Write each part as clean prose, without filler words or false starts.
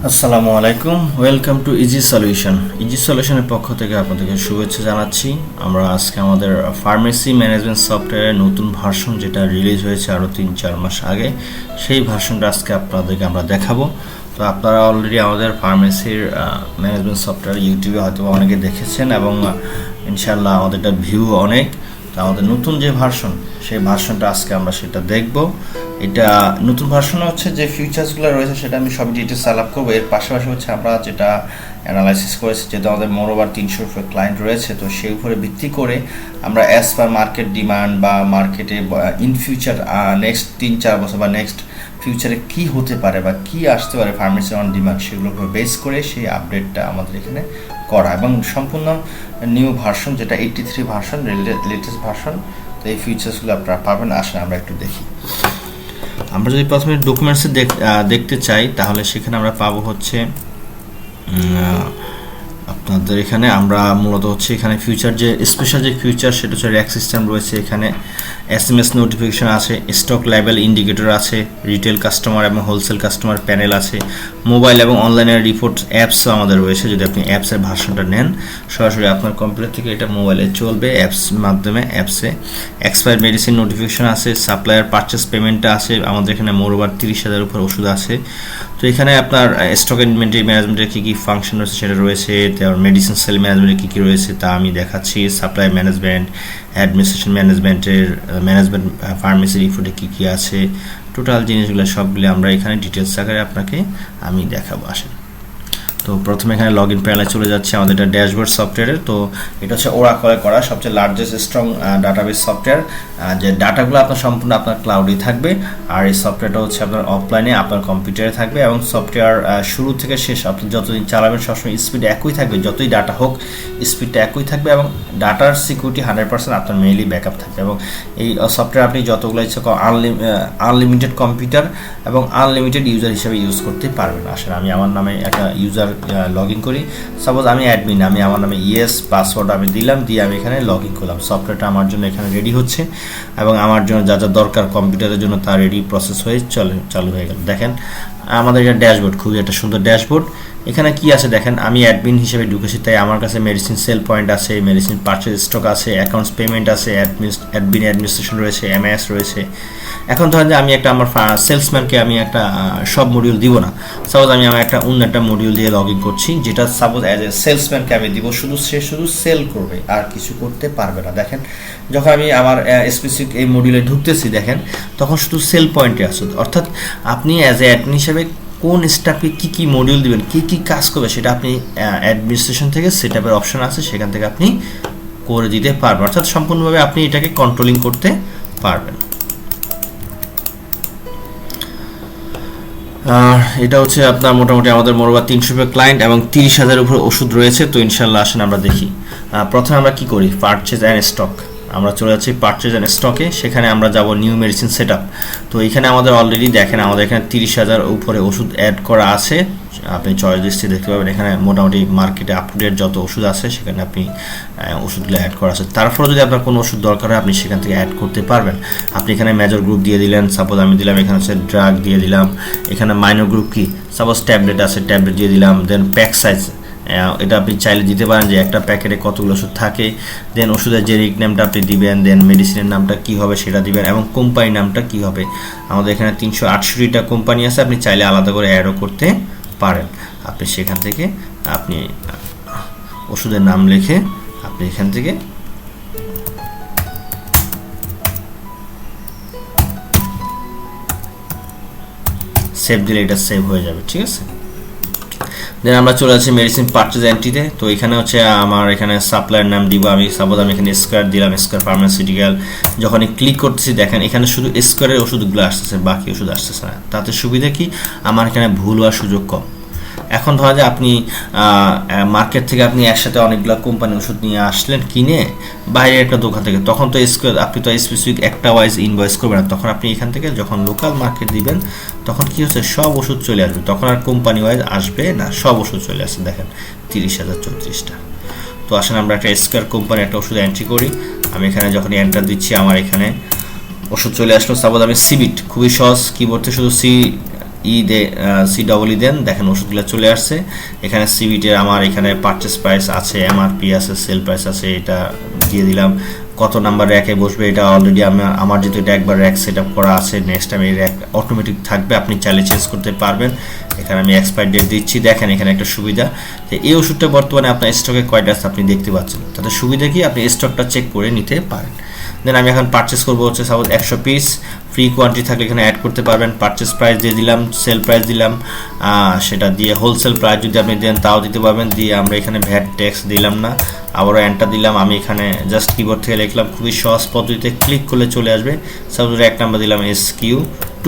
আসসালামু আলাইকুম, welcome to easy solution. Easy সলিউশনের পক্ষ থেকে আপনাদেরকে শুভেচ্ছা জানাচ্ছি। আমরা আজকে আমাদের ফার্মেসি ম্যানেজমেন্ট সফটওয়্যারের নতুন ভার্সন যেটা রিলিজ হয়েছে আরও 3-4 মাস আগে, সেই ভার্সনটা আজকে আপনাদেরকে আমরা দেখাবো। তো আপনারা অলরেডি আমাদের ফার্মেসির ম্যানেজমেন্ট সফটওয়্যার ইউটিউবে হয়তো অনেকে দেখেছেন এবং ইনশাল্লাহ আমাদেরটা ভিউ অনেক। তো আমাদের নতুন যে ভার্সন, সেই ভার্সনটা আজকে আমরা সেটা দেখব। এটা নতুন ভার্সন হচ্ছে যে ফিচার্সগুলো রয়েছে সেটা আমি সব ডিটেলস আলাপ করবো। এর পাশাপাশি হচ্ছে আমরা যেটা অ্যানালাইসিস করেছি, যেহেতু আমাদের মোরওভার 300 ক্লায়েন্ট রয়েছে, তো সেই উপরে ভিত্তি করে আমরা অ্যাজ পার মার্কেট ডিমান্ড বা মার্কেটে ইন ফিউচার নেক্সট 3-4 বছর বা নেক্সট ফিউচারে কী হতে পারে বা কী আসতে পারে ফার্মেসি অন ডিমান্ড, সেগুলোর উপর বেস করে সেই আপডেটটা আমাদের এখানে করা এবং সম্পূর্ণ নিউ ভার্সন যেটা 83 ভার্সন, লেটেস্ট ভার্সন। তো এই ফিচার্সগুলো আপনারা পাবেন। আসলে আমরা একটু দেখি। আমরা যদি প্রথমে ডকুমেন্টসে দেখতে চাই, তাহলে সেখানে আমরা পাবো হচ্ছে আপনাদের এখানে আমরা মূলত হচ্ছে এখানে ফিউচার যে স্পেশাল যে ফিউচার সেটা হচ্ছে র্যাক সিস্টেম রয়েছে, এখানে SMS নোটিফিকেশন আছে, স্টক লেভেল ইন্ডিকেটর আছে, রিটেল কাস্টমার এবং হোলসেল কাস্টমার প্যানেল আছে, মোবাইল এবং অনলাইনের রিপোর্ট অ্যাপসও আমাদের রয়েছে। যদি আপনি অ্যাপসের ভার্সনটা নেন, সরাসরি আপনার কম্পিউটার থেকে এটা মোবাইলে চলবে অ্যাপস মাধ্যমে। অ্যাপসে এক্সপায়ার মেডিসিন নোটিফিকেশন আছে, সাপ্লায়ার পারচেস পেমেন্টটা আছে, আমাদের এখানে মোরওভার 30,000 উপর ওষুধ আছে। তো এখানে আপনার স্টক ইনভেন্টরি ম্যানেজমেন্টের কী কী ফাংশন রয়েছে সেটা রয়েছে, তারপর মেডিসিন সেল ম্যানেজমেন্টের কী কী রয়েছে তা আমি দেখাচ্ছি, সাপ্লাই ম্যানেজমেন্ট, অ্যাডমিনিস্ট্রেশন ম্যানেজমেন্টের ম্যানেজমেন্ট, ফার্মেসি রিপোর্টে কী কী আছে, টোটাল জিনিসগুলো সবগুলো আমরা এখানে ডিটেলস আকারে আপনাকে আমি দেখাবো। আসেন, তো প্রথমে এখানে লগ ইন প্যানেলে চলে যাচ্ছে আমাদের এটা ড্যাশবোর্ড সফটওয়্যারের। তো এটা হচ্ছে ওরাকলে করা সবচেয়ে লার্জেস্ট স্ট্রং ডাটাবেস সফটওয়্যার, যে ডাটাগুলো আপনার সম্পূর্ণ আপনার ক্লাউডে থাকবে। আর এই সফটওয়্যারটা হচ্ছে আপনার অফলাইনে আপনার কম্পিউটারে থাকবে এবং সফটওয়্যার শুরু থেকে শেষ আপনি যতদিন চালাবেন সবসময় স্পিড একই থাকবে, যতই ডাটা হোক স্পিডটা একই থাকবে এবং ডাটার সিকিউরিটি 100% আপনার মেইনলি ব্যাকআপ থাকবে। এবং এই সফটওয়্যার আপনি যতগুলো ইচ্ছা আনলিমিটেড কম্পিউটার এবং আনলিমিটেড ইউজার হিসেবে ইউজ করতে পারবেন। আসলে আমি আমার নামে একটা ইউজার লগ ইন করি। সাপোজ আমি অ্যাডমিন, আমি আমার নামে ইয়েস পাসওয়ার্ড আমি দিলাম, দিয়ে আমি এখানে লগ ইন করলাম। সফটওয়্যারটা আমার জন্য এখানে রেডি হচ্ছে এবং আমার জন্য যা যা দরকার কম্পিউটারের জন্য তা রেডি প্রসেস হয়ে চালু হয়ে গেল। দেখেন আমাদের এটা ড্যাশবোর্ড, খুবই একটা সুন্দর ড্যাশবোর্ড। এখানে কি আছে দেখেন, আমি অ্যাডমিন হিসেবে ঢুকেছি, তাই আমার কাছে মেডিসিন সেল পয়েন্ট আছে, মেডিসিন পারচেজ স্টক আছে, অ্যাকাউন্টস পেমেন্ট আছে, অ্যাডমিন অ্যাডমিনিস্ট্রেশন রয়েছে, MS রয়েছে। এখন ধরেন যে আমি একটা আমার সেলসম্যানকে আমি একটা সব মডিউল দিব না। সাপোজ আমি আমার অন্য একটা মডিউল দিয়ে লগ ইন করছি, যেটা সাপোজ অ্যাজ এ সেলসম্যানকে আমি দিব, সে শুধু সেল করবে আর কিছু করতে পারবে না। দেখেন যখন আমি আমার স্পেসিফিক এই মডিউলে ঢুকতেছি, দেখেন তখন শুধু সেল পয়েন্টে আসছে। অর্থাৎ আপনি অ্যাজ এ অ্যাডমিন হিসেবে কোন স্টাফকে কী কী মডিউল দিবেন, কী কী কাজ করবে, সেটা আপনি অ্যাডমিনিস্ট্রেশন থেকে সেট আপের অপশন আছে, সেখান থেকে আপনি করে দিতে পারবেন। অর্থাৎ সম্পূর্ণভাবে আপনি এটাকে কন্ট্রোলিং করতে পারবেন। এটা হচ্ছে আপনার মোটামুটি আমাদের মোরওভার 300 ক্লায়েন্ট এবং 30,000 উপর ওষুধ রয়েছে। তো ইনশাল্লাহ আসেন আমরা দেখি। প্রথমে আমরা কি করি, পারচেজ অ্যান্ড স্টক। আমরা চলে যাচ্ছি পারচেজ অ্যান্ড স্টকে, সেখানে আমরা যাব নিউ মেডিসিন সেট আপ। তো এখানে আমাদের অলরেডি দেখেন আমাদের এখানে 30,000 উপরে ওষুধ অ্যাড করা আছে। আপনি চয়েস লিস্টে দেখতে পাবেন এখানে মোটামুটি মার্কেটে আপ টু ডেট যত ওষুধ আছে সেখানে আপনি ওষুধগুলো অ্যাড করা আছে। তারপরে যদি আপনার কোনো ওষুধ দরকার হয় আপনি সেখান থেকে অ্যাড করতে পারবেন। আপনি এখানে মেজর গ্রুপ দিয়ে দিলেন, সাপোজ আমি দিলাম এখানে হচ্ছে ড্রাগ দিয়ে দিলাম। এখানে মাইনর গ্রুপ কি, সাপোজ ট্যাবলেট আছে, ট্যাবলেট দিয়ে দিলাম। দেন প্যাক সাইজ, এটা আপনি চাইলে দিতে পারেন যে একটা প্যাকেটে কতগুলো ওষুধ থাকে। দেন ওষুধের জেরিক নামটা আপনি দিবেন, দেন মেডিসিনের নামটা কী হবে সেটা দিবেন এবং কোম্পানির নামটা কী হবে। আমাদের এখানে 368টা কোম্পানি আছে, আপনি চাইলে আলাদা করে অ্যাডও করতে পারেন। আপনি সেখান থেকে আপনি ওষুধের নাম লিখে আপনি এখান থেকে সেভ দিলে এটা সেভ হয়ে যাবে, ঠিক আছে। দেন আমরা চলে যাচ্ছি মেডিসিন পারচেজ এন্ট্রিতে। তো এখানে হচ্ছে আমার এখানে সাপ্লায়ার নাম দিব আমি, সাপোজ আমি এখানে স্কোয়ার দিলাম, স্কোয়ার ফার্মাসিউটিক্যাল। যখনই ক্লিক করতেছি দেখেন এখানে শুধু স্কোয়ারের ওষুধগুলো আসতেছে, বাকি ওষুধ আসতেছে না। তাতে সুবিধা কি, আমার এখানে ভুল হওয়ার সুযোগ কম। এখন ধরা যায় আপনি মার্কেট থেকে আপনি একসাথে অনেকগুলো কোম্পানি ওষুধ নিয়ে আসলেন কিনে বাইরের একটা দোকান থেকে, তখন তো আপনি তো স্পেসিফিক একটা ওয়াইজ ইনভয়েস করবেন না। তখন আপনি এখান থেকে যখন লোকাল মার্কেট দিবেন তখন কি হচ্ছে, সব ওষুধ চলে আসবে, তখন আর কোম্পানি ওয়াইজ আসবে না, সব ওষুধ চলে আসছে। দেখেন 30,034টা। তো আসলে আমরা একটা স্কোয়ার কোম্পানি একটা ওষুধ এন্ট্রি করি। আমি এখানে যখন এন্টার দিচ্ছি আমার এখানে ওষুধ চলে আসলো। সাপোজ আমি সিবিট, খুবই সহজ, কিবোর্ডে শুধু CEE দেন, দেখেন ওষুধগুলো চলে আসছে। এখানে সিবিটির আমার এখানে পারচেস প্রাইস আছে, MRP আছে, সেল প্রাইস আছে, এটা দিয়ে দিলাম। কত নাম্বার র্যাকে বসবে এটা অলরেডি আমার যেহেতু এটা একবার র্যাক সেট আপ করা আছে, নেক্সট টাইম এই র্যাক অটোমেটিক থাকবে, আপনি চাইলে চেঞ্জ করতে পারবেন। এখানে আমি এক্সপায়ার ডেট দিচ্ছি। দেখেন এখানে একটা সুবিধা যে এই ওষুধটা বর্তমানে আপনার স্টকে কয়টা আছে আপনি দেখতে পাচ্ছেন, তাতে সুবিধা কি আপনি স্টকটা চেক করে নিতে পারেন। দেন আমি এখন পারচেস করবো হচ্ছে সাপোজ 100 পিস, ফ্রি কোয়ান্টিটি থাকলে এখানে অ্যাড করতে পারবেন। পারচেস প্রাইস দিয়ে দিলাম, সেল প্রাইস দিলাম, সেটা দিয়ে হোলসেল প্রাইস যদি আপনি দেন তাও দিতে পারবেন। দিয়ে আমরা এখানে ভ্যাট ট্যাক্স দিলাম না, আবারও এন্টার দিলাম। আমি এখানে জাস্ট কিবোর্ড থেকে লিখলাম, খুবই সহজ পদ্ধতিতে ক্লিক করলে চলে আসবে। সাপোজ এক নাম্বার দিলাম SQ2,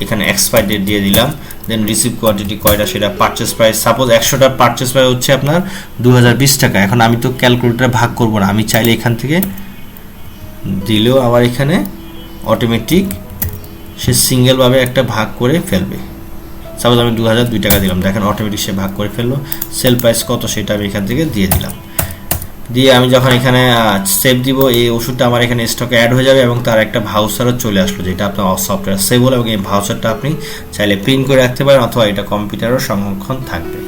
এখানে এক্সপায়ার ডেট দিয়ে দিলাম। দেন রিসিভ কোয়ান্টিটি কয়টা সেটা, পারচেস প্রাইস সাপোজ 100টার পারচেস প্রাইস হচ্ছে আপনার 2020 টাকা। এখন আমি তো ক্যালকুলেটর ভাগ করবো না, আমি চাইলে এখান থেকে দিলেও আবার এখানে অটোমেটিক সে সিঙ্গেলভাবে একটা ভাগ করে ফেলবে। সাপোজ আমি 2002 টাকা দিলাম, দেখেন অটোমেটিক সে ভাগ করে ফেললো। সেল প্রাইস কত সেটা আমি এখান থেকে দিয়ে দিলাম। দিয়ে আমি যখন এখানে সেভ দিব, এই ওষুধটা আমার এখানে স্টকে অ্যাড হয়ে যাবে এবং তার একটা ভাউচারও চলে আসলো, যেটা আপনার সফটওয়্যার সেভ হলো এবং এই ভাউচারটা আপনি চাইলে প্রিন্ট করে রাখতে পারেন অথবা এটা কম্পিউটারও সংরক্ষণ থাকবে।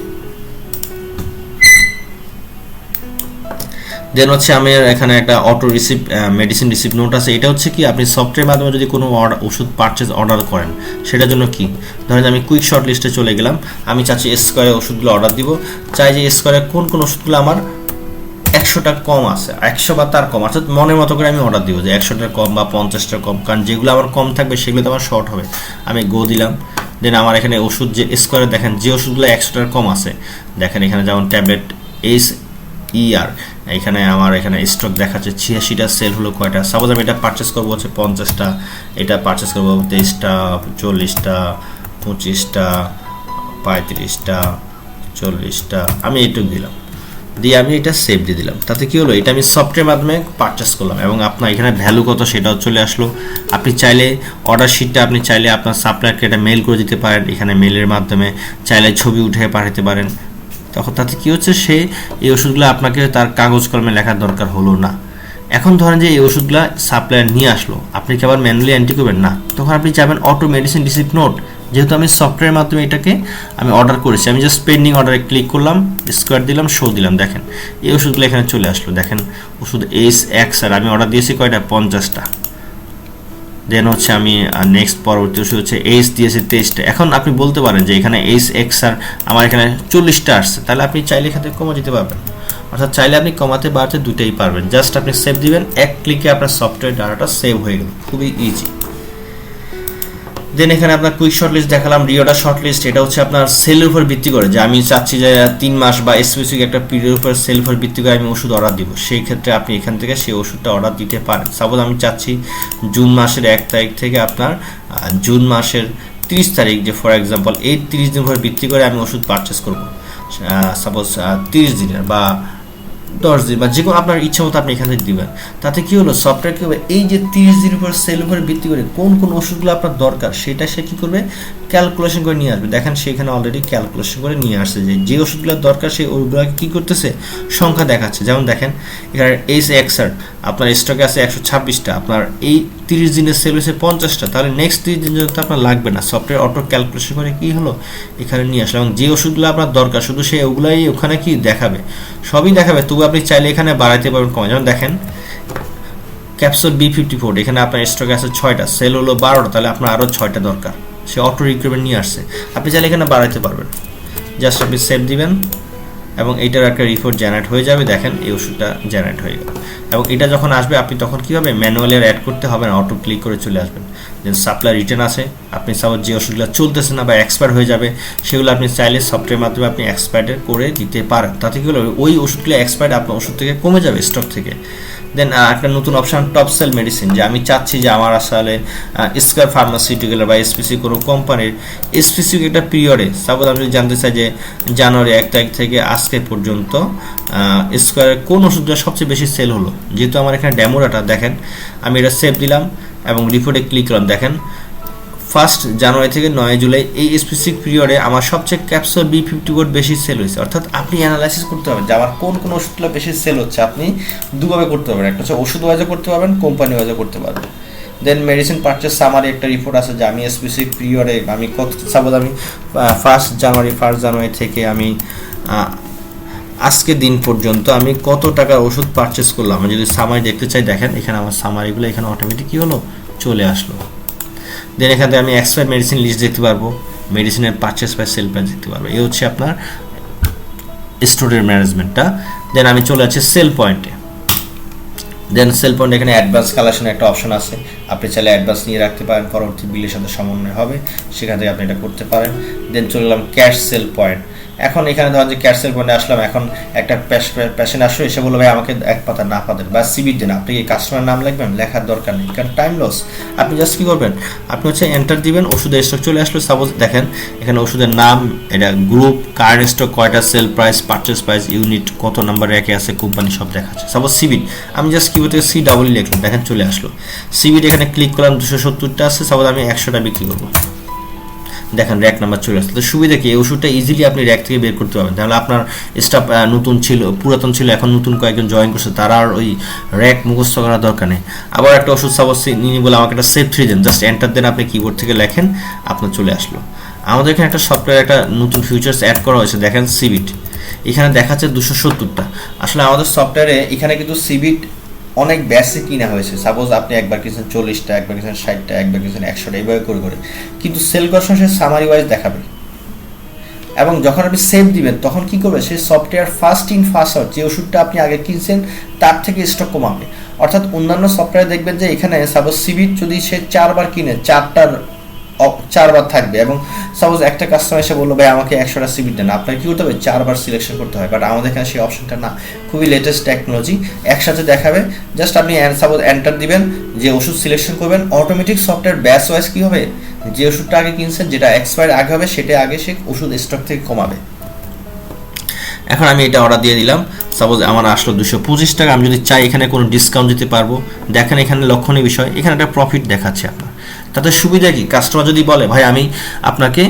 দেন হচ্ছে আমি এখানে একটা auto receipt medicine receipt note আছে। এটা হচ্ছে কি আপনি সফটওয়্যারের মাধ্যমে যদি কোনো ওষুধ পারচেজ অর্ডার করেন, সেটার জন্য কি ধরেন আমি কুইক শর্ট লিস্টে চলে গেলাম, আমি চাচ্ছি স্কোয়ারে ওষুধগুলো অর্ডার দিব, চাই যে স্কোয়ারে কোন কোন ওষুধগুলো আমার 100টা কম আছে, 100 বা তার কম, অর্থাৎ মনের মতো করে আমি অর্ডার দিব যে 100টার কম বা 50টার কম, কারণ যেগুলো আমার কম থাকবে সেগুলোতে আমার শর্ট হবে। আমি গো দিলাম। দেন আমার এখানে ওষুধ যে স্কোয়ারে দেখেন যে ওষুধগুলো 100টার কম আছে, দেখেন এখানে যেমন ট্যাবলেট SER, এখানে আমার এখানে স্টক দেখাচ্ছে 86টা, সেল হলো কয়টা। সাপোজ আমি এটা পারচেস করবো হচ্ছে 50টা, এটা পারচেস করবো 23টা, 40টা, 25টা, 35টা, 40টা, আমি এইটুকু দিলাম। দিয়ে আমি এটা সেভ দিয়ে দিলাম। তাতে কি হলো, এটা আমি সফটওয়্যারের মাধ্যমে পারচেস করলাম এবং আপনার এখানে ভ্যালু কত সেটাও চলে আসলো। আপনি চাইলে অর্ডার শিটটা আপনি চাইলে আপনার সাপ্লায়ারকে এটা মেল করে দিতে পারেন, এখানে মেলের মাধ্যমে চাইলে ছবি উঠে পাঠাতে পারেন। তখন তাতে কি হচ্ছে, সে এই ওষুধগুলো আপনাকে তার কাগজ কলমে লেখার দরকার হলো না। এখন ধরেন যে এই ওষুধগুলো সাপ্লায়ার নিয়ে আসলো, আপনি কি আবার ম্যানুয়ালি এন্ট্রি করবেন না, তখন আপনি যাবেন অটো মেডিসিন রিসিপ্ট নোট। যেহেতু আমি সফটওয়্যারের মাধ্যমে এটাকে আমি অর্ডার করেছি, আমি জাস্ট পেন্ডিং অর্ডারে ক্লিক করলাম, স্কোয়ার দিলাম, শো দিলাম, দেখেন এই ওষুধগুলো এখানে চলে আসলো। দেখেন ওষুধ SX আমি অর্ডার দিয়েছি কয়টা, 50টা। দেন হচ্ছে আমি নেক্সট পরবর্তী ওষুধ হচ্ছে দিয়েছি 23টা। এখন আপনি বলতে পারেন যে এখানে SX আমার এখানে 40টা আসছে, তাহলে আপনি চাইলে এখান থেকে কমা দিতে পারবেন, অর্থাৎ চাইলে আপনি কমাতে বাড়তে দুটোই পারবেন। জাস্ট আপনি সেভ দিবেন, এক ক্লিকে আপনার সফটওয়্যার ডাটাটা সেভ হয়ে গেল, খুবই ইজি। দেন এখানে আপনার কুইক শর্ট লিস্ট দেখালাম, রিওটা শর্ট লিস্ট, এটা হচ্ছে আপনার সেলের উপর ভিত্তি করে, যে আমি চাচ্ছি যে 3 মাস বা স্পেসিফিক একটা পিরিয়ডের উপর সেলের উপর ভিত্তি করে আমি ওষুধ অর্ডার দিব, সেই ক্ষেত্রে আপনি এখান থেকে সেই ওষুধটা অর্ডার দিতে পারেন। সাপোজ আমি চাচ্ছি জুন মাসের 1 তারিখ থেকে আপনার জুন মাসের 30 তারিখ, যে ফর এক্সাম্পল এই 30 দিনের উপর ভিত্তি করে আমি ওষুধ পারচেস করবো, সাপোজ 30 দিনের বা 10 দিন বা যে কোনো আপনার ইচ্ছা মতো আপনি এখান থেকে দিবেন। তাতে কি হলো, সফটওয়্যার কি হবে, এই যে 30 দিনের উপর সেল উপরে ভিত্তি করে কোন কোন ওষুধগুলো আপনার দরকার সেটা সে কি করবে, ক্যালকুলেশন করে নিয়ে আসবে। দেখেন সেখানে অলরেডি ক্যালকুলেশন করে নিয়ে আসছে যে ওষুধগুলো দরকার সেই ওষুধগুলোকে কি করতেছে, সংখ্যা দেখাচ্ছে। যেমন দেখেন এখানে SX আপনার স্টকে আছে 126টা, আপনার এই 30 দিনের সেল হয়েছে 50টা, তাহলে নেক্সট 30 দিন তো আপনার লাগবে না, সফটওয়্যার অটো ক্যালকুলেশন করে কি হলো এখানে নিয়ে আসলো। এবং যে ওষুধগুলো আপনার দরকার শুধু সেই ওগুলাই ওখানে কি দেখাবে, সবই দেখাবে, তবু আপনি চাইলে এখানে বাড়াইতে পারবেন কমে। যেমন দেখেন ক্যাপসুল B54 এখানে আপনার স্টকে আছে 6টা, সেল হলো 12টা, তাহলে আপনার আরও 6টা দরকার, সে অটো রিক্রুটমেন্ট নিয়ে আসছে, আপনি চাইলে এখানে বাড়াইতে পারবেন। জাস্ট আপনি সেভ দিবেন এবং এইটার একটা রিপোর্ট জেনারেট হয়ে যাবে। দেখেন এই ওষুধটা জেনারেট হয়ে গেল এবং এটা যখন আসবে আপনি তখন কীভাবে ম্যানুয়ালি অ্যাড করতে হবে না, অটো ক্লিক করে চলে আসবেন। দেন সাপ্লাই রিটার্ন আছে, আপনি সাপোজ যে ওষুধগুলো চলতেছে না বা এক্সপায়ার হয়ে যাবে সেগুলো আপনি চাইলে সফটওয়্যারের মাধ্যমে আপনি এক্সপায়ার করে দিতে পারেন। তাতে কী হলো, ওই ওষুধগুলো এক্সপায়ার আপনার ওষুধ থেকে কমে যাবে স্টক থেকে। দেন একটা নতুন অপশান টপ সেল মেডিসিন, যে আমি চাচ্ছি যে আমার আসলে স্কয়ার ফার্মাসিউটিক্যাল বা স্পেসিফিক কোনো কোম্পানির স্পেসিফিক একটা পিরিয়ডে, সাপোজ আমি জানতে চাই যে জানুয়ারি 1 তারিখ থেকে আজকে পর্যন্ত স্কয়ারের কোন ওষুধটা সবচেয়ে বেশি সেল হলো। যেহেতু আমার এখানে ডেমো ডাটা, দেখেন আমি এটা সেভ দিলাম এবং রিপোর্টে ক্লিক করলাম, দেখেন 1 জানুয়ারি থেকে 9 জুলাই এই স্পেসিফিক পিরিয়ডে আমার সবচেয়ে ক্যাপসুল B54 বেশি সেল হয়েছে। অর্থাৎ আপনি অ্যানালাইসিস করতে পারবেন যে আমার কোন কোন ওষুধগুলো বেশি সেল হচ্ছে। আপনি দুভাবে করতে পারবেন, একটা হচ্ছে ওষুধ ওয়াইজে করতে পারবেন, কোম্পানি ওয়াইজে করতে পারবেন। দেন মেডিসিন পারচেস সামারি একটা রিপোর্ট আছে যে আমি স্পেসিফিক পিরিয়ডে আমি কত, সাপোজ আমি 1 জানুয়ারি থেকে আমি আজকে দিন পর্যন্ত আমি কত টাকার ওষুধ পারচেস করলাম। আমি যদি সামারি দেখতে চাই, দেখেন এখানে আমার সামারিগুলো এখানে অটোমেটিক কী হলো, চলে আসলো। দেন এখান থেকে আমি এক্সপায়ার মেডিসিন লিস্ট দেখতে পারবো, মেডিসিনের পারচেস প্রাইস, সেল প্রাইস দেখতে পারবো। এই হচ্ছে আপনার স্টোরের ম্যানেজমেন্টটা। দেন আমি চলে যাচ্ছি সেল পয়েন্টে। দেন সেল পয়েন্ট এখানে অ্যাডভান্স কালেকশন একটা অপশন আছে, আপনি চাইলে অ্যাডভান্স নিয়ে রাখতে পারেন, পরবর্তী বিলের সাথে সমন্বয় হবে, সেখান থেকে আপনি এটা করতে পারেন। দেন চলে গেলাম ক্যাশ সেল পয়েন্ট। এখন এখানে ধরেন যে ক্যাশ সেল পয়েন্টে আসলাম, এখন একটা পেশেন্ট আসলো, এসে বললো ভাই আমাকে 1 পাতা না পাতেন বা সিবিট দেন, আপনি কি কাস্টমার নাম লিখবেন, লেখার দরকার নেই, কারণ টাইম লস। আপনি জাস্ট কী করবেন, আপনি হচ্ছে এন্টার দিবেন, ওষুধের স্টক চলে আসলো। সাপোজ দেখেন এখানে ওষুধের নাম, এটা গ্রুপ, কারেন্ট স্টক কয়টা, sale price, purchase price, unit কত নাম্বার র্যাকে আছে, কোম্পানি সব দেখাচ্ছে। সাপোজ সিবিট, আমি জাস্ট কিবোর্ড থেকে CW লিখলাম, দেখেন চলে আসলো সিবিট। এখানে ক্লিক করলাম, 270টা আছে, সাপোজ আমি 100টা বিক্রি করবো, দেখেন র্যাক নাম্বার চলে আসছে। তো সুবিধা কি, এই ওষুধটা ইজিলি আপনি র্যাক থেকে বের করতে পারবেন। তাহলে আপনার স্টাফ নতুন ছিল, পুরাতন ছিল, এখন নতুন কয়েকজন জয়েন করছে, তারা আর ওই র্যাক মুখস্থ করার দরকার নেই। আবার একটা ওষুধ সাপোজ নিয়ে বলে আমাকে একটা সেভ 3 দেন, জাস্ট এন্টার দেন, আপনি কিবোর্ড থেকে লেখেন, আপনার চলে আসলো। আমাদের এখানে একটা সফটওয়্যার, একটা নতুন ফিচার্স অ্যাড করা হয়েছে, দেখেন সিবিট এখানে দেখাচ্ছে 270টা। আসলে আমাদের সফটওয়্যারে এখানে কিন্তু সিবিট অনেক বেসে কিনা হয়েছে। সাপোজ আপনি একবার কিনছেন 40টা, একবার কিনছেন 60টা, একবার কিনছেন 100টা, এইভাবে করে কিন্তু সেল করার সময় সে সামারি ওয়াইজ দেখাবে। এবং যখন আপনি সেভ দিবেন তখন কি করবে, সেই software first in first out, যে ওষুধটা আপনি আগে কিনছেন তার থেকে স্টক কমাবে। অর্থাৎ অন্যান্য সফটওয়্যার দেখবেন যে এখানে সাপোজ সিবিট যদি সে 4বার কিনে 4বার থাকবে, এবং সাপোজ একটা কাস্টমার এসে বললো ভাই আমাকে 100টা সিবিট দেন, আপনার কি করতে হবে, 4বার সিলেকশন করতে হয়। বাট আমাদের এখানে সেই অপশনটা না, খুবই লেটেস্ট টেকনোলজি, একসাথে দেখাবে। জাস্ট আপনি সাপোজ এন্টার দিবেন, যে ওষুধ সিলেকশন করবেন, অটোমেটিক সফটওয়্যার ব্যাচ ওয়াইজ কী হবে, যে ওষুধটা আগে কিনছেন, যেটা এক্সপায়ার আগে হবে সেটা আগে সে ওষুধ স্টক থেকে কমাবে। এখন আমি এটা অর্ডার দিয়ে দিলাম, সাপোজ আমার আসলো 225 টাকা। আমি যদি চাই এখানে কোনো ডিসকাউন্ট দিতে পারবো। দেখেন এখানে লক্ষণীয় বিষয়, এখানে একটা প্রফিট দেখাচ্ছে আপনার। তাতে সুবিধা কি, কাস্টমার যদি বলে ভাই আমি আপনাকে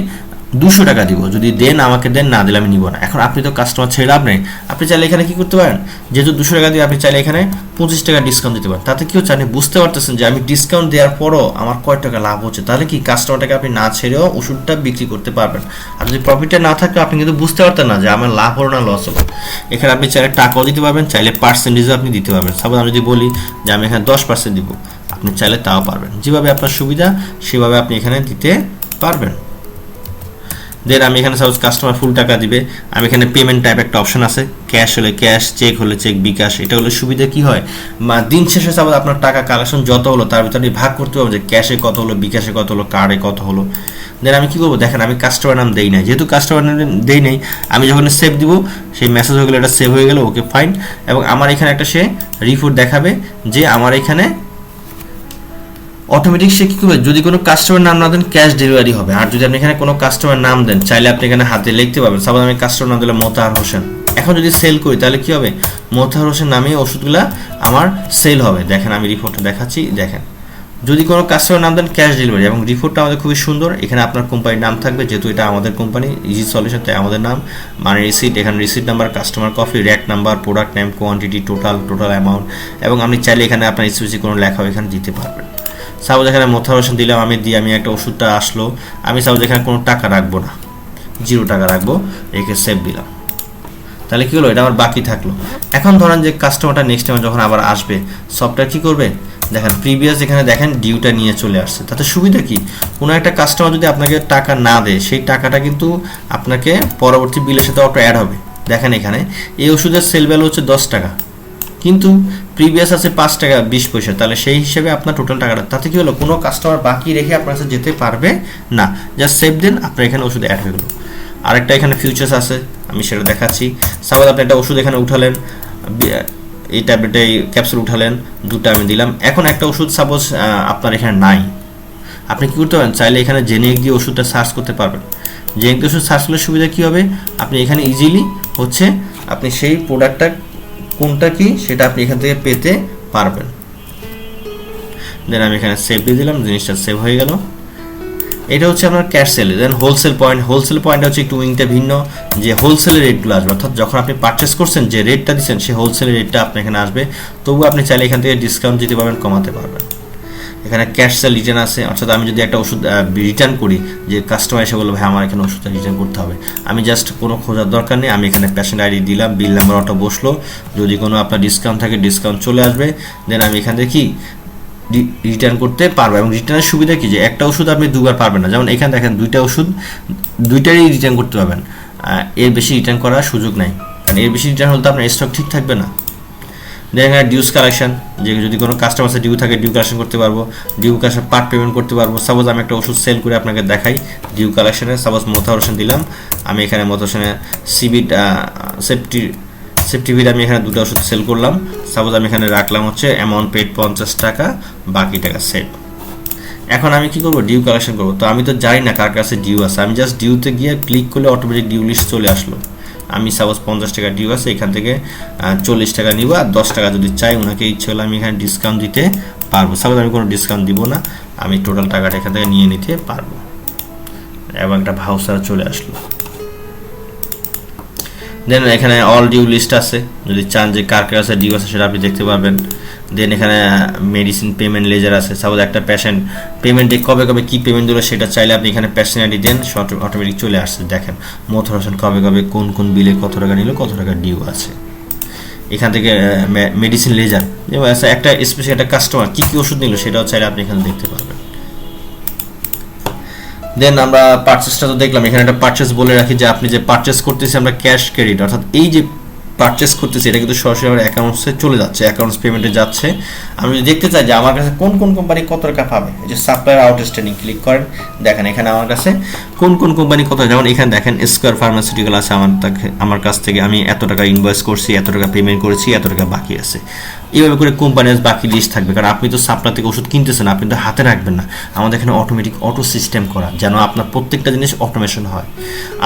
200 টাকা দিব, যদি দেন আমাকে দেন, না দিলে আমি নিব না। এখন আপনি তো কাস্টমার ছেড়ে লাভ নেই, আপনি চাইলে এখানে কি করতে পারেন, যেহেতু 200 টাকা দিয়ে আপনি চাইলে এখানে 25 টাকা ডিসকাউন্ট দিতে পারেন। তাতে কি হচ্ছে, আপনি বুঝতে পারতেছেন যে আমি ডিসকাউন্ট দেওয়ার পরও আমার কয় টাকা লাভ হচ্ছে। তাহলে কি কাস্টমারটাকে আপনি না ছেড়েও ওষুধটা বিক্রি করতে পারবেন। আর যদি প্রফিটটা না থাকে আপনি কিন্তু বুঝতে পারতেন না যে আমার লাভ হলো না লস হলো। এখানে আপনি চাইলে টাকাও দিতে পারবেন, চাইলে পার্সেন্টেজও আপনি দিতে পারবেন। সাপোজ আমি যদি বলি যে আমি এখানে 10% দিব, আপনি চাইলে তাও পারবেন। যেভাবে আপনার সুবিধা সেভাবে আপনি এখানে দিতে পারবেন। দেন আমি এখানে সাপোজ কাস্টমার ফুল টাকা দিবে, আমি এখানে পেমেন্ট টাইপ একটা অপশন আছে, ক্যাশ হলে ক্যাশ, চেক হলে চেক, বিকাশ। এটা হলে সুবিধা কি হয়, দিন শেষে সাপোজ আপনার টাকা কালেকশন যত হলো তার ভিতরে ভাগ করতে পারবো যে ক্যাশে কত হলো, বিকাশে কত হলো, কার্ডে কত হলো। দেন আমি কি করবো, দেখেন আমি কাস্টমার নাম দেই নাই, যেহেতু কাস্টমার নাম দেই নাই, আমি যখন সেভ দিব সেই মেসেজ হয়ে গেলো, এটা সেভ হয়ে গেলো, ওকে ফাইন। এবং আমার এখানে একটা সে রিপোর্ট দেখাবে যে আমার এখানে অটোমেটিক সে কী করবে, যদি কোনো কাস্টমার নাম না দেন ক্যাশ ডেলিভারি হবে। আর যদি আপনি এখানে কোনো কাস্টমার নাম দেন, চাইলে আপনি এখানে হাতে লিখতে পারবেন। সাপোজ আমি কাস্টমার নাম দিলাম মোতাহার হোসেন। এখন যদি সেল করি তাহলে কী হবে, মোতাহার হোসেন নামে ওষুধগুলো আমার সেল হবে। দেখেন আমি রিপোর্টটা দেখাচ্ছি, দেখেন যদি কোনো কাস্টমার নাম দেন ক্যাশ ডেলিভারি। এবং রিপোর্টটা আমাদের খুবই সুন্দর, এখানে আপনার কোম্পানির নাম থাকবে, যেহেতু এটা আমাদের কোম্পানি ইজি সলিউশন, তাই আমাদের নাম, মানে রিসিট, এখানে receipt number, customer copy, rack number, product name, quantity, total amount. এবং আপনি চাইলে এখানে আপনার স্পেসিফিক কোনো লেখাও এখানে দিতে পারবেন। সাপোজ এখানে মোতাহার হোসেন দিলাম, আমি একটা ওষুধটা আসলো, আমি সাপোজ এখানে কোনো টাকা রাখবো না, 0 টাকা রাখবো, একে সেভ দিলাম। তাহলে কী হলো, এটা আমার বাকি থাকলো। এখন ধরেন যে কাস্টমারটা নেক্সট টাইম যখন আবার আসবে, সফটওয়্যার কী করবে, দেখেন প্রিভিয়াস এখানে দেখেন ডিউটা নিয়ে চলে আসছে। তাতে সুবিধা কি, কোনো একটা কাস্টমার যদি আপনাকে টাকা না দেয়, সেই টাকাটা কিন্তু আপনাকে পরবর্তী বিলের সাথে অটো অ্যাড হবে। দেখেন এখানে এই ওষুধের সেল ভ্যালু হচ্ছে 10 টাকা, কিন্তু প্রিভিয়াস আছে 5 টাকা 20 পয়সা, তাহলে সেই হিসেবে আপনার টোটাল টাকাটা, তাতে কি হলো, কোনো কাস্টমার বাকি রেখে আপনার কাছে যেতে পারবে না। জাস্ট সেভ দেন, আপনার এখানে ওষুধ অ্যাড হয়ে গেলো। আরেকটা এখানে ফিউচার্স আছে, আমি সেটা দেখাচ্ছি। সাপোজ আপনি একটা ওষুধ এখানে উঠালেন, এই ট্যাবলেটে এই ক্যাপসুল উঠালেন, 2টা আমি দিলাম। এখন একটা ওষুধ সাপোজ আপনার এখানে নাই, আপনি কী করতে পারেন, চাইলে এখানে জেনেরিক দিয়ে ওষুধটা সার্চ করতে পারবেন। জেনেরিক দিয়ে ওষুধ সার্চ করলে সুবিধা কী হবে, আপনি এখানে ইজিলি হচ্ছে আপনি সেই প্রোডাক্টটা কোনটা কি সেটা আপনি এখান থেকে পেতে পারবেন। দেন আমি এখানে সেভ দিয়ে দিলাম, জিনিসটা সেভ হয়ে গেল। এটা হচ্ছে আপনার ক্যাশ সেল। দেন হোলসেল পয়েন্ট হচ্ছে একটু উইংটা ভিন্ন, যে হোলসেলের রেটগুলো আসবে, অর্থাৎ যখন আপনি পারচেস করছেন যে রেটটা দিচ্ছেন সেই হোলসেলের রেটটা আপনি এখানে আসবে। তবু আপনি চাইলে এখান থেকে ডিসকাউন্ট দিতে পারবেন, কমাতে পারবেন। এখানে ক্যাশ সেল রিটার্ন আছে, অর্থাৎ আমি যদি একটা ওষুধ রিটার্ন করি, যে কাস্টমার এসে বললো ভাই আমার এখানে ওষুধটা রিটার্ন করতে হবে, আমি জাস্ট কোনো খোঁজার দরকার নেই, আমি এখানে পেশেন্ট আইডি দিলাম, বিল নাম্বার অটো বসলো, যদি কোনো আপনার ডিসকাউন্ট থাকে ডিসকাউন্ট চলে আসবে, দেন আমি এখান থেকে কি রিটার্ন করতে পারবো। এবং রিটার্নের সুবিধা কি, যে একটা ওষুধ আপনি দুবার পারবেন না, যেমন এখানে দেখেন দুইটা ওষুধ দুইটারই রিটার্ন করতে পারবেন, এর বেশি রিটার্ন করার সুযোগ নাই, কারণ এর বেশি রিটার্ন হলে তো আপনার স্টক ঠিক থাকবে না। দেখেন ডিউস কালেকশন, যে যদি কোনো কাস্টমার ডিউ থাকে ডিউ কালেকশন করতে পারবো, ডিউ কালেকশন পার্ট পেমেন্ট করতে পারবো। সাপোজ আমি একটা ওষুধ সেল করে আপনাকে দেখাই, ডিউ কালেকশনে সাপোজ মোথারোশন দিলাম, আমি এখানে মোথারোশনে সিবিট সেফটিভিট আমি এখানে দুটো ওষুধ সেল করলাম, সাপোজ আমি এখানে রাখলাম হচ্ছে অ্যামাউন্ট পেড 50 টাকা, বাকি টাকা সেভ। এখন আমি কি করবো, ডিউ কালেকশন করবো, তো আমি তো জানি না কার কাছে ডিউ আছে, আমি জাস্ট ডিউতে গিয়ে ক্লিক করলে অটোমেটিক ডিউ লিস্ট চলে আসলো। আমি সাপোজ 50 টাকা ডিউ আছে, এখান থেকে 40 টাকা নিব, আর 10 টাকা যদি চাই ওনাকে ইচ্ছে হলে আমি এখানে ডিসকাউন্ট দিতে পারবো। সাপোজ আমি কোনো ডিসকাউন্ট দিব না, আমি টোটাল টাকাটা এখান থেকে নিয়ে নিতে পারবো, এবং একটা ভাউচার চলে আসলো। দেন এখানে অল ডিউ লিস্ট আছে, যদি চান যে কার কাছে ডিউ আছে সেটা আপনি দেখতে পারবেন। দেন এখানে মেডিসিন পেমেন্ট লেজার আছে, সাপোজ একটা পেশেন্ট পেমেন্টে কবে কবে কী পেমেন্ট দিল সেটা চাইলে আপনি এখানে পেশেন্ট আইডি দেন, অটোমেটিক চলে আসছে। দেখেন মোথারোশন কবে কবে কোন কোন বিলে কত টাকা নিল, কত টাকা ডিউ আছে। এখান থেকে মেডিসিন লেজার, যেমন একটা স্পেশাল একটা কাস্টমার কী কী ওষুধ নিল সেটাও চাইলে আপনি এখানে দেখতে পারবেন। দেন আমরা পারচেসটা তো দেখলাম, এখানে একটা পারচেস বলে রাখি যে আপনি যে পারচেস করতেছি আমরা ক্যাশ ক্রেডিট, অর্থাৎ এই যে পারচেস করতেছি এটা কিন্তু সরাসরি আমার অ্যাকাউন্টসে চলে যাচ্ছে, অ্যাকাউন্টস পেমেন্টে যাচ্ছে। আমি যদি দেখতে চাই যে আমার কাছে কোন কোন কোম্পানি কত টাকা পাবে, এই যে সাপ্লায়ার আউটস্ট্যান্ডিং ক্লিক করেন, দেখেন এখানে আমার কাছে কোন কোন কোম্পানি কত, যেমন এখানে দেখেন স্কয়ার ফার্মাসিউটিক্যাল আছে আমার কাছ থেকে, আমি এত টাকা ইনভয়েস করছি, এত টাকা পেমেন্ট করেছি, এত টাকা বাকি আছে। এইভাবে করে কোম্পানির বাকি লিস্ট থাকবে, কারণ আপনি তো সাপ্লাই থেকে ওষুধ কিনতেছেন, আপনি তো হাতে রাখবেন না, আমাদের এখানে অটোমেটিক অটো সিস্টেম করা, যেন আপনার প্রত্যেকটা জিনিস অটোমেশন হয়।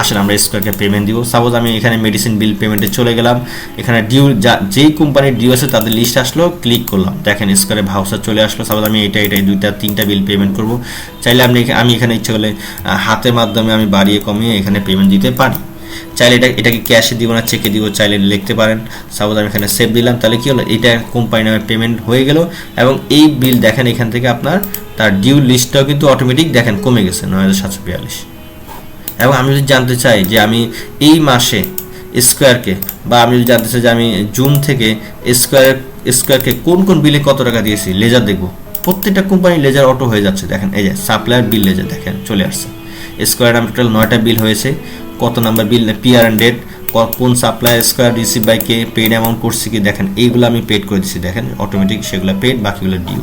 আসেন আমরা স্কয়ারকে পেমেন্ট দিব, সাপোজ আমি এখানে মেডিসিন বিল পেমেন্টে চলে গেলাম, এখানে ডিউ যেই কোম্পানির ডিউ আছে তাদের লিস্ট আসলো, ক্লিক করলাম, দেখেন স্কয়ারে ভাউচার চলে আসলো। সাপোজ আমি এটাই 2-3টা বিল পেমেন্ট করব, চাইলে আমি এখানে ইচ্ছে করলে হাতের মাধ্যমে আমি বাড়িয়ে কমিয়ে এখানে পেমেন্ট দিতে পারি। চাইলে এটাকে ক্যাশে দিব না চেকে দিব, চাইলে লিখতে পারেন। সাপোজ আমি এখানে সেভ দিলাম, তাহলে কি হলো, এটা কোম্পানি নামে পেমেন্ট হয়ে গেল। এবং এই বিল দেখেন এখান থেকে আপনার তার ডিউ লিস্টটাও কিন্তু অটোমেটিক দেখেন কমে গেছে 9742। এবং আমি যদি জানতে চাই যে আমি এই মাসে স্কয়ারকে, বা আমি যদি জানতে চাই যে আমি জুন থেকে স্কয়ারকে কোন কোন বিলে কত টাকা দিয়েছি, লেজার দেখবো, প্রত্যেকটা কোম্পানির লেজার অটো হয়ে যাচ্ছে। দেখেন এই যে সাপ্লায়ার বিল লেজার দেখেন চলে আসছে, স্কয়ার আমার টোটাল 9টা বিল হয়েছে, কত number bill, PR and date, কোন সাপ্লায়ার স্কয়ার রিসিভ বাই কে, পেড অ্যামাউন্ট করছি কি, দেখেন এইগুলো আমি পেড করে দিচ্ছি, দেখেন অটোমেটিক সেগুলো পেড, বাকিগুলো ডিউ।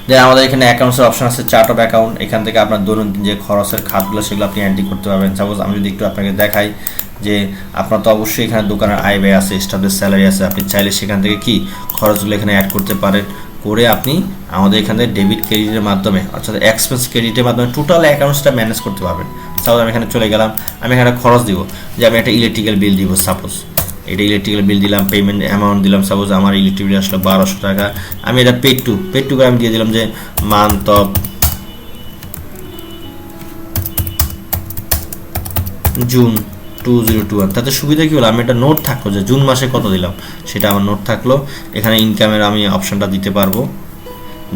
দেন আমাদের এখানে অ্যাকাউন্টসের অপশন আছে, চার্ট অফ অ্যাকাউন্ট, এখান থেকে আপনার দৈনন্দিন যে খরচের খাতগুলো সেগুলো আপনি এন্ট্রি করতে পারবেন। সাপোজ আমি যদি একটু আপনাকে দেখাই যে আপনার তো অবশ্যই এখানে দোকানের আয় ব্যয় আছে, স্টাফদের স্যালারি আছে, আপনি চাইলে সেখান থেকে কি খরচগুলো এখানে অ্যাড করতে পারেন, করে আপনি আমাদের এখানে ডেবিট ক্রেডিটের মাধ্যমে, অর্থাৎ এক্সপেন্স ক্রেডিটের মাধ্যমে টোটাল অ্যাকাউন্টসটা ম্যানেজ করতে পারবেন। সাপোজ আমি এখানে চলে গেলাম, আমি এখানে খরচ দিব, যে আমি একটা ইলেকট্রিক্যাল বিল দিব, সাপোজ এটা ইলেকট্রিক্যাল বিল দিলাম, পেমেন্ট অ্যামাউন্ট দিলাম, সাপোজ আমার ইলেকট্রিক বিল আসলো 1200 টাকা, আমি এটা পেড টু করে আমি দিয়ে দিলাম যে মান্থ অফ জুন 2021। তাতে সুবিধা কি হলো, আমি একটা নোট থাকলো যে জুন মাসে কত দিলাম সেটা আমার নোট থাকলো। এখানে ইনকামের আমি অপশনটা দিতে পারবো।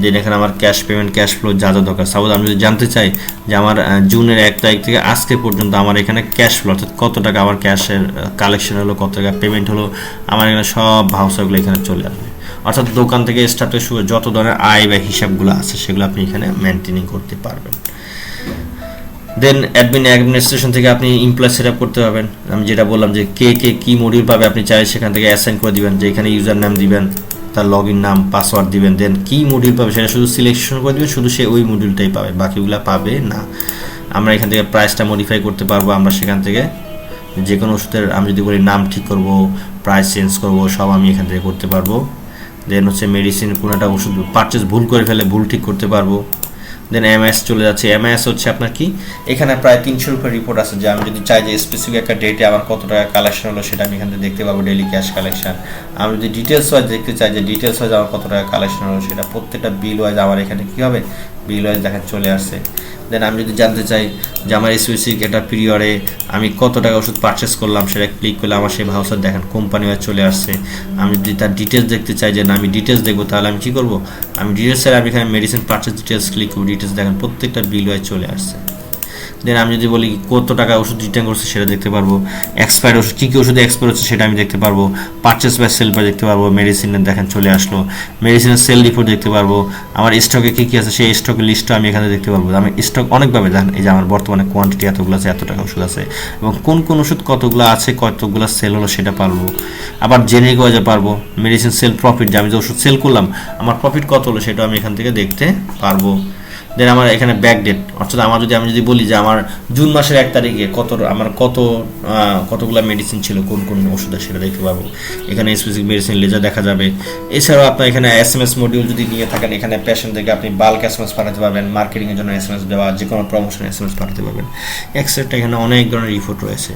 দেন এখানে আমার ক্যাশ পেমেন্ট, ক্যাশ ফ্লো যা যা দরকার, সাপোজ আমি যদি জানতে চাই যে আমার জুনের 1 তারিখ থেকে আজকে পর্যন্ত আমার এখানে ক্যাশ ফ্লো, অর্থাৎ কত টাকা আমার ক্যাশের কালেকশন হলো, কত টাকা পেমেন্ট হলো, আমার এখানে সব ভাউচারগুলো এখানে চলে আসবে। অর্থাৎ দোকান থেকে স্টার্ট থেকে শুরু যত ধরনের আয় বা হিসাবগুলো আছে সেগুলো আপনি এখানে মেনটেনিং করতে পারবেন। দেন অ্যাডমিনিস্ট্রেশন থেকে আপনি এমপ্লয় সেট আপ করতে পারবেন। আমি যেটা বললাম যে কে কী মডিউল পাবে আপনি চাইলে সেখান থেকে অ্যাসাইন করে দিবেন, যে এখানে ইউজার নাম দিবেন, তার লগ ইন নাম, পাসওয়ার্ড দিবেন, দেন কী মডিউল পাবে সেটা শুধু সিলেকশন করে দিবেন, শুধু সে ওই মডিউলটাই পাবে, বাকিগুলো পাবে না। আমরা এখান থেকে প্রাইসটা মডিফাই করতে পারবো, আমরা সেখান থেকে যে কোনো ওষুধের আমি যদি বলি নাম ঠিক করব, প্রাইস চেঞ্জ করব, সব আমি এখান থেকে করতে পারবো। দেন হচ্ছে মেডিসিন কোনো একটা ওষুধ পারচেস ভুল করে ফেলে ভুল ঠিক করতে পারবো। দেন এমআইএস চলে যাচ্ছে, এমআইএস হচ্ছে আপনার কি, এখানে প্রায় 300-এর উপরে রিপোর্ট আছে, যে আমি যদি চাই যে স্পেসিফিক একটা ডেটে আমার কত টাকা কালেকশন হলো সেটা আমি এখান থেকে দেখতে পাবো, ডেইলি ক্যাশ কালেকশন। আমি যদি ডিটেলস ওয়াইজ দেখতে চাই যে ডিটেলস ওয়াইজ আমার কত টাকা কালেকশন হলো সেটা প্রত্যেকটা বিল ওয়াইজ আমার এখানে কী হবে, বিল ওয়াইজ দেখা চলে আসছে। দেন আমি যদি জানতে চাই যে আমার স্পেসিফিক একটা পিরিয়ডে আমি কত টাকা ওষুধ পারচেস করলাম, সেটা ক্লিক করলে আমার সেই ভাউচার দেখেন কোম্পানি ওয়াইজ চলে আসছে। আমি যদি তার ডিটেলস দেখতে চাই যে না আমি ডিটেলস দেখবো, তাহলে আমি কী করবো, আমি ডিটেলসের আমি এখানে মেডিসিন পারচেস ডিটেলস ক্লিক করবো, ডিটেলস দেখেন প্রত্যেকটা বিল ওয়াইজ চলে আসছে। দেন আমি যদি বলি কত টাকা ওষুধ রিটার্ন করছে সেটা দেখতে পারবো, এক্সপায়ার ওষুধ কী কী ওষুধে এক্সপায়ার হচ্ছে সেটা আমি দেখতে পারবো, পারচেস বাই সেল বাই দেখতে পারবো, মেডিসিনের দেখেন চলে আসলো, মেডিসিনের সেল রিপোর্ট দেখতে পারবো, আমার স্টকে কী কী আছে সেই স্টকের লিস্টটা আমি এখানে দেখতে পারবো। আমি স্টক অনেকভাবে দেখেন, এই যে আমার বর্তমানে কোয়ান্টিটি এতগুলো আছে, এত টাকা ওষুধ আছে, এবং কোন কোন ওষুধ কতগুলো আছে কতগুলো সেল হলো সেটা পারবো। আবার জেনেরিক ওয়াইজে পারবো, মেডিসিন সেল প্রফিট, যে আমি যে ওষুধ সেল করলাম আমার প্রফিট কত হলো সেটা আমি এখান থেকে দেখতে পারবো। দেন আমার এখানে ব্যাক ডেট, অর্থাৎ আমি যদি বলি যে আমার জুন মাসের 1 তারিখে আমার কতগুলো মেডিসিন ছিল কোন কোন ওষুধে সেটা দেখতে পাবো। এখানে স্পেসিফিক মেডিসিন লেজার দেখা যাবে। এছাড়াও আপনার এখানে SMS মডিউল যদি নিয়ে থাকেন, এখানে পেশেন্টদেরকে আপনি বাল্ক SMS পাঠাতে পারবেন, মার্কেটিংয়ের জন্য SMS দেওয়া, যে কোনো প্রমোশন SMS পাঠাতে পারবেন, এক্সেট্রা। এখানে অনেক ধরনের রিপোর্ট রয়েছে।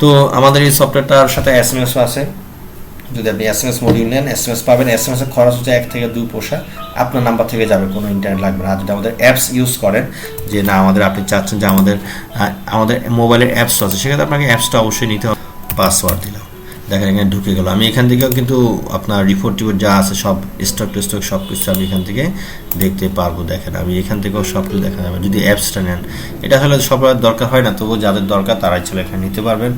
তো আমাদের এই সফটওয়্যারটার সাথে SMSও আছে। যদি আপনি SMS মডিউল নেন SMS পাবেন। SMS এর খরচ হচ্ছে 1 থেকে 2 পয়সা, আপনার নাম্বার থেকে যাবে, কোনো ইন্টারনেট লাগবে না। যদি আমাদের অ্যাপস ইউজ করেন, যে না আপনি চাচ্ছেন যে আমাদের মোবাইলের অ্যাপস আছে, সেক্ষেত্রে আপনাকে অ্যাপসটা অবশ্যই নিতে হবে। পাসওয়ার্ড দিলাম, দেখেন এখানে ঢুকে গেল। আমি এখান থেকেও কিন্তু আপনার রিপোর্ট যা আছে সব স্টক সব কিছু আমি এখান থেকে দেখতে পারবো। দেখেন আমি এখান থেকেও সব কিছু দেখা যাবে যদি অ্যাপসটা নেন। এটা আসলে সবার দরকার হয় না, তবুও যাদের দরকার তারাই চলে এখানে নিতে পারবেন।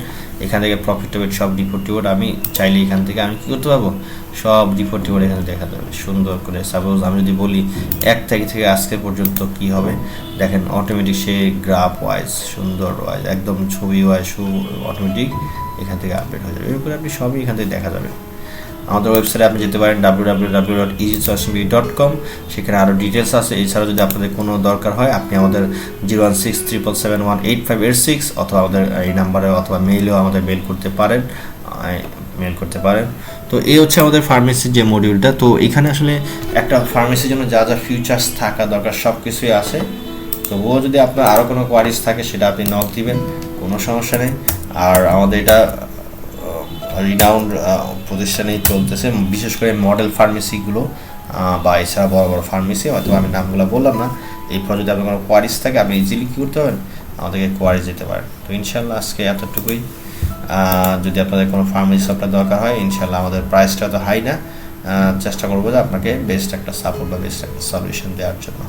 এখান থেকে প্রফিট সব রিপোর্ট আমি চাইলে এখান থেকে আমি কী করতে পারবো, সব রিপোর্ট এখানে দেখা যাবে সুন্দর করে। সাপোজ আমি যদি বলি 1 তারিখ থেকে আজকে পর্যন্ত কি হবে, দেখেন অটোমেটিক সে গ্রাফ ওয়াইজ সুন্দর ওয়াইজ একদম ছবি ওয়াইজ অটোমেটিক এখান থেকে আপডেট হয়ে যাবে। এরপরে আপনি সবই এখান থেকে দেখা যাবে। আমাদের ওয়েবসাইটে আপনি যেতে পারেন www.easychoicemd.com, সেখানে আরও ডিটেলস আছে। এছাড়া যদি আপনাদের কোনো দরকার হয় আপনি আমাদের 01677718586 অথবা আমাদের এই নাম্বারে অথবা মেইলেও আমাদের মেল করতে পারেন। তো এই হচ্ছে আমাদের ফার্মেসির যে মডিউলটা। তো এখানে আসলে একটা ফার্মেসির জন্য যা যা ফিচার্স থাকা দরকার সব কিছুই আছে। তবুও যদি আপনার আরও কোনো কোয়ারিজ থাকে সেটা আপনি নক দিবেন, কোনো সমস্যা নেই। আর আমাদের এটা রিনাউন্ড প্রতিষ্ঠানেই চলতেছে, বিশেষ করে মডেল ফার্মেসিগুলো বা এছাড়া বড় বড় ফার্মেসি, হয়তো আমি নামগুলো বললাম না। এরপর যদি আপনার কোনো কোয়ারিজ থাকে আপনি ইজিলি কী করতে পারেন, আমাদেরকে কোয়ারিজ দিতে পারেন। তো ইনশাল্লাহ আজকে এতটুকুই। যদি আপনাদের কোনো ফার্মেসি সফটওয়্যার দরকার হয়, ইনশাল্লাহ আমাদের প্রাইসটা তো হাই না, চেষ্টা করবো যে আপনাকে বেস্ট একটা সাপোর্ট বা বেস্ট একটা সলিউশন দেওয়ার জন্য।